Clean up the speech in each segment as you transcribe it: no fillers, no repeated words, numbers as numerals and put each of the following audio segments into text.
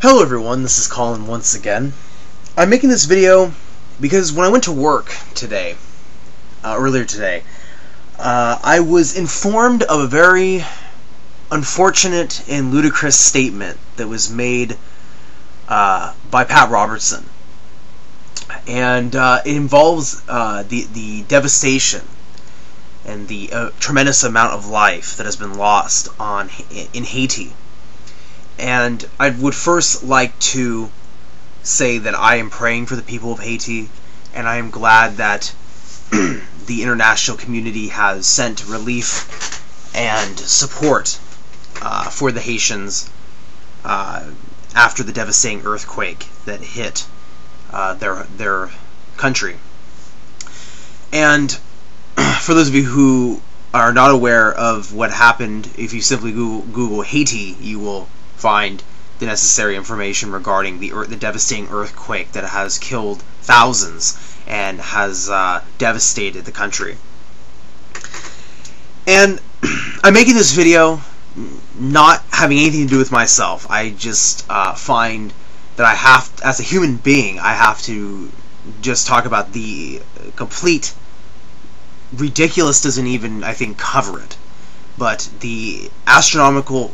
Hello everyone, this is Colin once again. I'm making this video because when I went to work today, earlier today, I was informed of a very unfortunate and ludicrous statement that was made by Pat Robertson. And it involves the devastation and the tremendous amount of life that has been lost in Haiti. And I would first like to say that I am praying for the people of Haiti, and I am glad that the international community has sent relief and support for the Haitians after the devastating earthquake that hit their country. And for those of you who are not aware of what happened, if you simply Google Haiti, you will find the necessary information regarding the devastating earthquake that has killed thousands and has devastated the country. And I'm making this video not having anything to do with myself. I just find that I have, as a human being, I have to just talk about the complete ridiculous doesn't even, I think, cover it, but the astronomical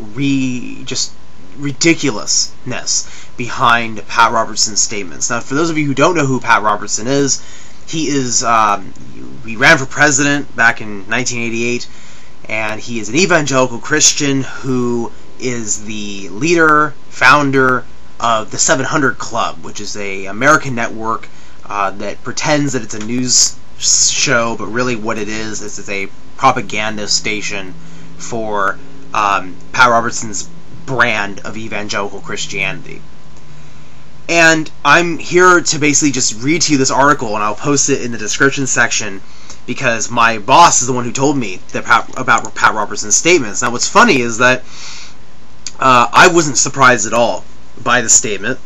ridiculousness behind Pat Robertson's statements. Now, for those of you who don't know who Pat Robertson is, he ran for president back in 1988, and he is an evangelical Christian who is the leader, founder of the 700 Club, which is an American network that pretends that it's a news show, but really what it is it's a propaganda station for Pat Robertson's brand of evangelical Christianity. And I'm here to basically just read to you this article, and I'll post it in the description section because my boss is the one who told me about Pat Robertson's statements. Now, what's funny is that I wasn't surprised at all by the statement,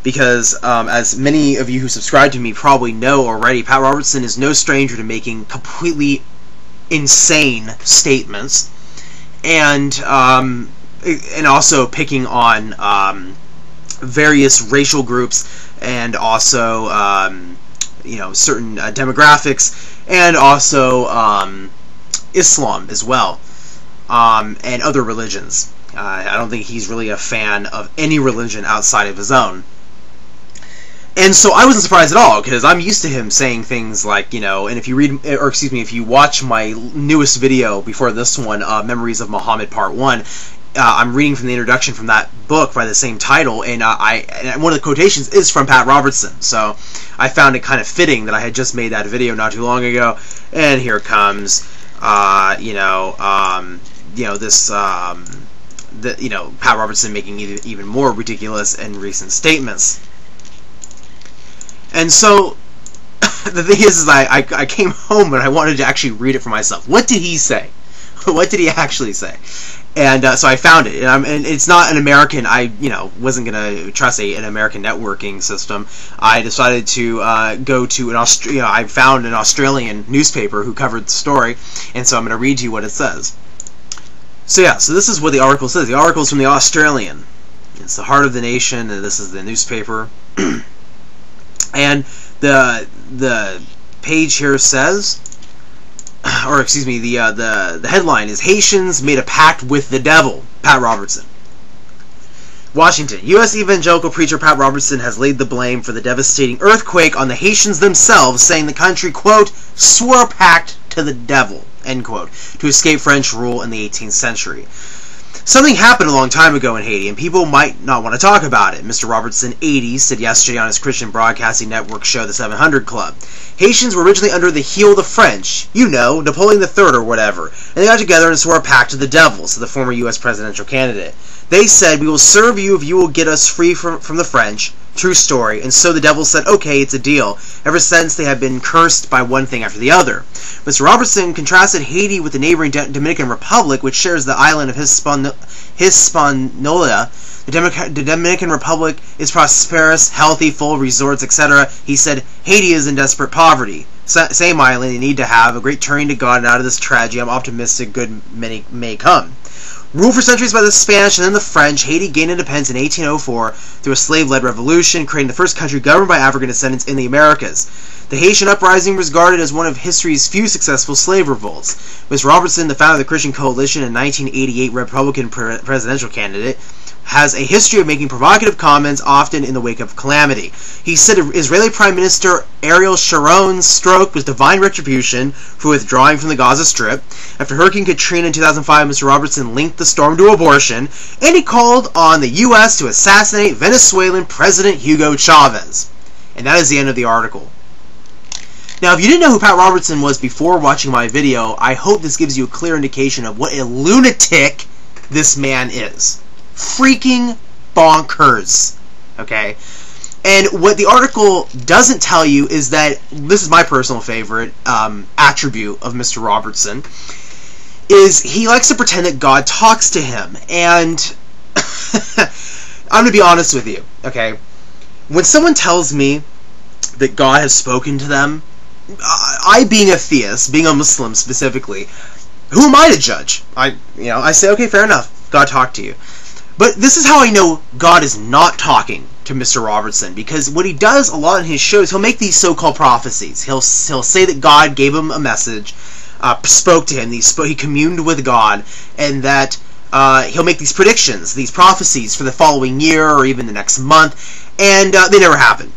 because as many of you who subscribe to me probably know already, Pat Robertson is no stranger to making completely insane statements, and also picking on various racial groups, and also certain demographics, and also Islam as well, and other religions. I don't think he's really a fan of any religion outside of his own. And so I wasn't surprised at all, because I'm used to him saying things like, and if you watch my newest video before this one, Memories of Muhammad Part 1, I'm reading from the introduction from that book by the same title, and one of the quotations is from Pat Robertson. So I found it kind of fitting that I had just made that video not too long ago, and here comes, Pat Robertson making even more ridiculous and recent statements. And so the thing is I came home and I wanted to actually read it for myself. What did he say? What did he actually say? And so I found it, and it's not an American. I wasn't gonna trust an American networking system. I decided to go to I found an Australian newspaper who covered the story, and so I'm gonna read you what it says. So yeah, so this is what the article says. The article is from the Australian. It's the heart of the nation, and this is the newspaper. And the page here says, or excuse me, the headline is "Haitians made a pact with the devil." Pat Robertson. Washington. U.S. evangelical preacher Pat Robertson has laid the blame for the devastating earthquake on the Haitians themselves, saying the country, quote, swore a pact to the devil, end quote, to escape French rule in the 18th century. Something happened a long time ago in Haiti, and people might not want to talk about it, Mr. Robertson, 80, said yesterday on his Christian broadcasting network show, The 700 Club. Haitians were originally under the heel of the French, Napoleon III or whatever, and they got together and swore a pact to the devil, said the former U.S. presidential candidate. They said, "We will serve you if you will get us free from the French." True story. And so the devil said, "Okay, it's a deal." Ever since, they have been cursed by one thing after the other. Mr. Robertson contrasted Haiti with the neighboring Dominican Republic, which shares the island of Hispaniola. The Dominican Republic is prosperous, healthy, full of resorts, etc. He said, Haiti is in desperate poverty. Same island, they need to have a great turning to God, and out of this tragedy, I'm optimistic good many may come. Ruled for centuries by the Spanish and then the French, Haiti gained independence in 1804 through a slave-led revolution, creating the first country governed by African descendants in the Americas. The Haitian uprising was regarded as one of history's few successful slave revolts. Mr. Robertson, the founder of the Christian Coalition and 1988 Republican presidential candidate, has a history of making provocative comments, often in the wake of calamity. He said Israeli Prime Minister Ariel Sharon's stroke was divine retribution for withdrawing from the Gaza Strip. After Hurricane Katrina in 2005, Mr. Robertson linked the storm to abortion, and he called on the U.S. to assassinate Venezuelan President Hugo Chavez. And that is the end of the article. Now, if you didn't know who Pat Robertson was before watching my video, I hope this gives you a clear indication of what a lunatic this man is. Freaking bonkers. Okay? And what the article doesn't tell you is that, this is my personal favorite attribute of Mr. Robertson, is he likes to pretend that God talks to him. And I'm going to be honest with you, okay? When someone tells me that God has spoken to them, I being a theist, being a Muslim specifically, who am I to judge? I say, okay, fair enough, God talked to you. But this is how I know God is not talking to Mr. Robertson, because what he does a lot in his shows, he'll make these so-called prophecies. He'll say that God gave him a message, spoke to him, he communed with God, and that he'll make these predictions, these prophecies for the following year or even the next month, and they never happen.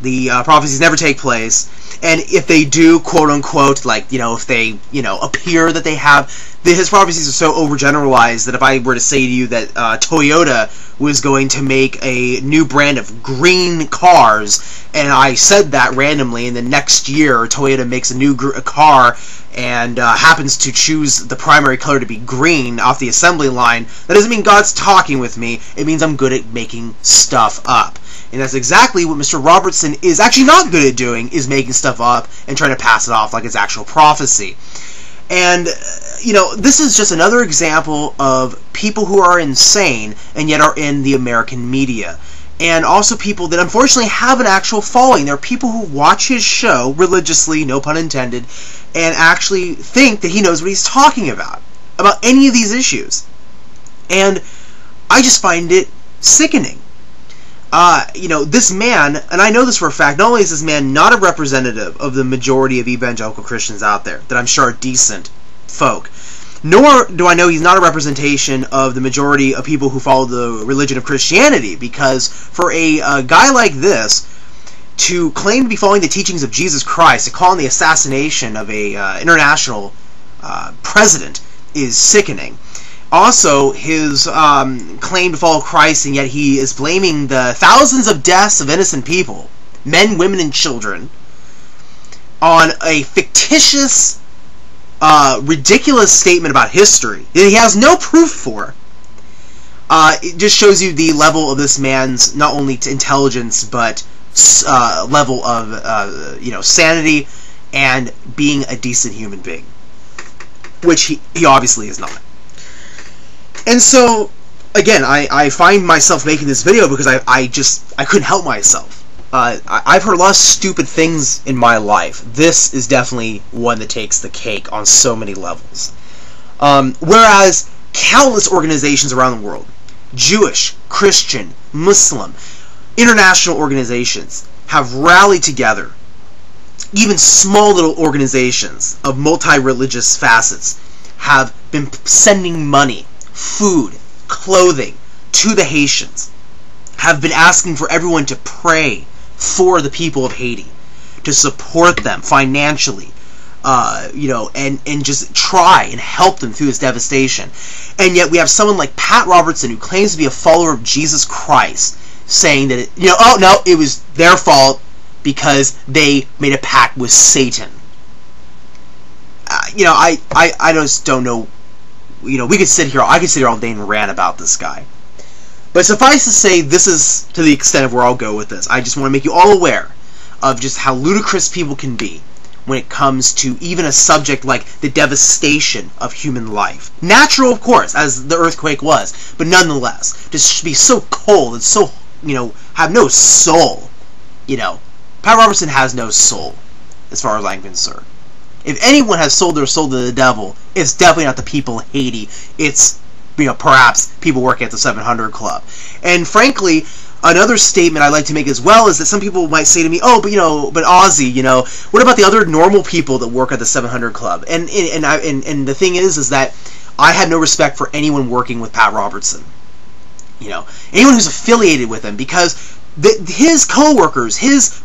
The prophecies never take place, and if they do, quote-unquote, like, if they, appear that they have, his prophecies are so overgeneralized that if I were to say to you that Toyota was going to make a new brand of green cars, and I said that randomly, and the next year Toyota makes a new car and happens to choose the primary color to be green off the assembly line, that doesn't mean God's talking with me. It means I'm good at making stuff up. And that's exactly what Mr. Robertson is actually not good at doing, is making stuff up and trying to pass it off like it's actual prophecy. And, this is just another example of people who are insane and yet are in the American media. And also people that unfortunately have an actual following. There are people who watch his show religiously, no pun intended, and actually think that he knows what he's talking about any of these issues. And I just find it sickening. This man, and I know this for a fact, not only is this man not a representative of the majority of evangelical Christians out there, that I'm sure are decent folk, nor do I know he's not a representation of the majority of people who follow the religion of Christianity, because for a guy like this to claim to be following the teachings of Jesus Christ, to call on the assassination of a international president, is sickening. Also, his claim to follow Christ, and yet he is blaming the thousands of deaths of innocent people, men, women, and children, on a fictitious, ridiculous statement about history that he has no proof for. It just shows you the level of this man's not only intelligence, but level of sanity and being a decent human being, which he obviously is not. And so, again, I find myself making this video because I couldn't help myself. I've heard a lot of stupid things in my life. This is definitely one that takes the cake on so many levels. Whereas countless organizations around the world, Jewish, Christian, Muslim, international organizations, have rallied together. Even small little organizations of multi-religious facets have been sending money, food, clothing to the Haitians, have been asking for everyone to pray for the people of Haiti, to support them financially, and just try and help them through this devastation. And yet we have someone like Pat Robertson, who claims to be a follower of Jesus Christ, saying that, oh no, it was their fault because they made a pact with Satan. I just don't know. I could sit here all day and rant about this guy. But suffice to say, this is to the extent of where I'll go with this. I just want to make you all aware of just how ludicrous people can be when it comes to even a subject like the devastation of human life. Natural, of course, as the earthquake was, but nonetheless, just be so cold and so, have no soul. Pat Robertson has no soul, as far as I'm concerned. If anyone has sold their soul to the devil, it's definitely not the people of Haiti. It's perhaps people working at the 700 Club. And frankly, another statement I like to make as well is that some people might say to me, oh, but Ozzy, what about the other normal people that work at the 700 Club? And the thing is that I have no respect for anyone working with Pat Robertson. Anyone who's affiliated with him, because his co-workers, his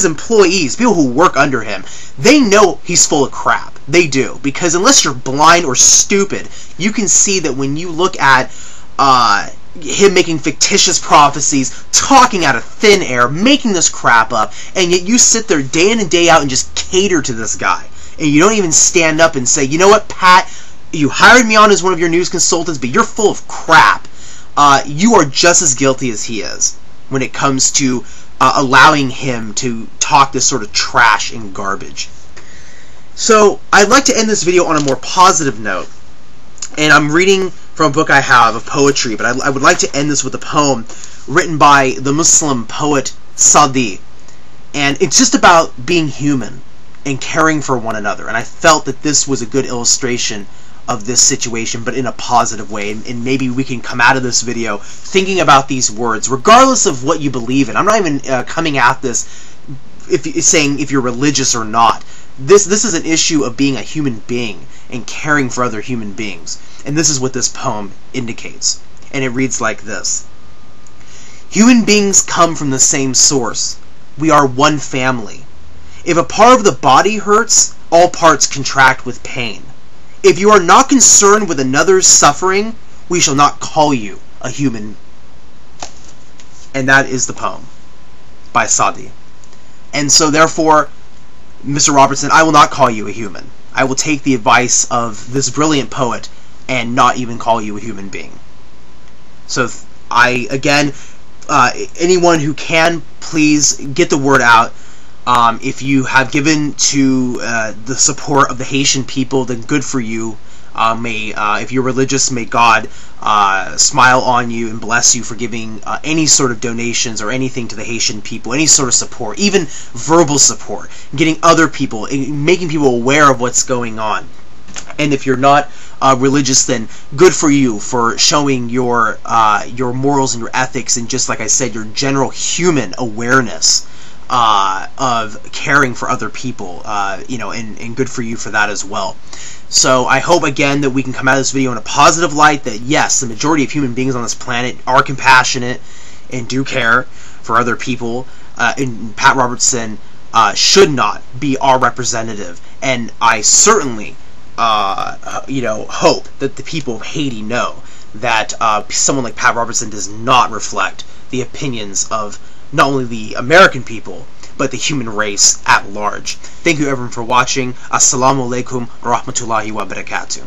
employees, people who work under him, they know he's full of crap. They do, because unless you're blind or stupid, you can see that when you look at him making fictitious prophecies, talking out of thin air, making this crap up, and yet you sit there day in and day out and just cater to this guy, and you don't even stand up and say, you know what, Pat, you hired me on as one of your news consultants, but you're full of crap. You are just as guilty as he is when it comes to allowing him to talk this sort of trash and garbage. So I'd like to end this video on a more positive note, and I'm reading from a book I have of poetry, but I would like to end this with a poem written by the Muslim poet Sadi, and it's just about being human and caring for one another, and I felt that this was a good illustration of this situation, but in a positive way, and maybe we can come out of this video thinking about these words, regardless of what you believe in. I'm not even coming at this saying if you're religious or not. This is an issue of being a human being and caring for other human beings, and this is what this poem indicates, and it reads like this. Human beings come from the same source. We are one family. If a part of the body hurts, all parts contract with pain. If you are not concerned with another's suffering, we shall not call you a human. And that is the poem by Sadi. And so therefore, Mr. Robertson, I will not call you a human. I will take the advice of this brilliant poet and not even call you a human being. So anyone who can, please get the word out. If you have given to the support of the Haitian people, then good for you. If you're religious, may God smile on you and bless you for giving any sort of donations or anything to the Haitian people, any sort of support, even verbal support, getting other people, making people aware of what's going on. And if you're not religious, then good for you for showing your morals and your ethics, and just like I said, your general human awareness of caring for other people, and good for you for that as well. So I hope again that we can come out of this video in a positive light, that yes, the majority of human beings on this planet are compassionate and do care for other people, and Pat Robertson should not be our representative, and I certainly hope that the people of Haiti know that someone like Pat Robertson does not reflect the opinions of not only the American people, but the human race at large. Thank you everyone for watching. Assalamu alaikum wa rahmatullahi wa barakatuh.